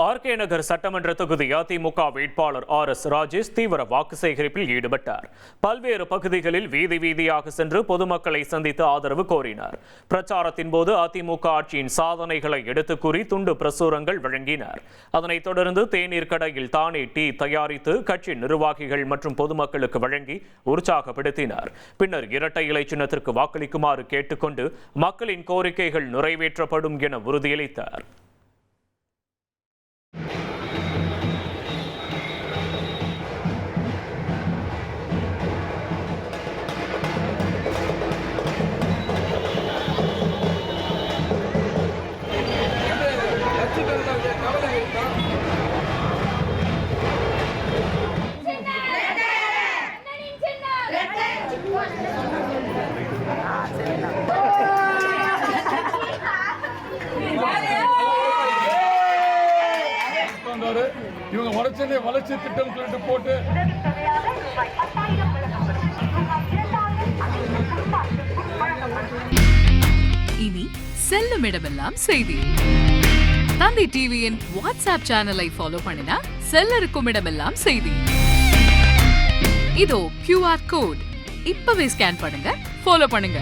RK நகர் சட்டமன்ற தொகுதி அதிமுக வேட்பாளர் RS ராஜேஷ் தீவிர வாக்கு சேகரிப்பில் ஈடுபட்டார். பல்வேறு பகுதிகளில் வீதி வீதியாக சென்று பொதுமக்களை சந்தித்து ஆதரவு கோரினார். பிரச்சாரத்தின் போது அதிமுக ஆட்சியின் சாதனைகளை எடுத்துக் கூறி துண்டு பிரசுரங்கள் வழங்கினார். அதனைத் தொடர்ந்து தேநீர் கடையில் தானே டீ தயாரித்து கட்சி நிர்வாகிகள் மற்றும் பொதுமக்களுக்கு வழங்கி உற்சாகப்படுத்தினார். பின்னர் இரட்டை இலை சின்னத்திற்கு வாக்களிக்குமாறு கேட்டுக்கொண்டு மக்களின் கோரிக்கைகள் நிறைவேற்றப்படும் என உறுதியளித்தார். இவங்க வளர்ச்சி வளர்ச்சி திட்டம் சொல்லிட்டு போட்டு இனி செல்லும் இடமெல்லாம் செய்தி. தந்தி டிவியின் வாட்ஸ்அப் சேனலை ஃபாலோ பண்ணினா செல்லருக்கும் இடமெல்லாம் செய்தி. இதோ QR கோட் இப்பவே ஸ்கேன் பண்ணுங்க, ஃபாலோ பண்ணுங்க.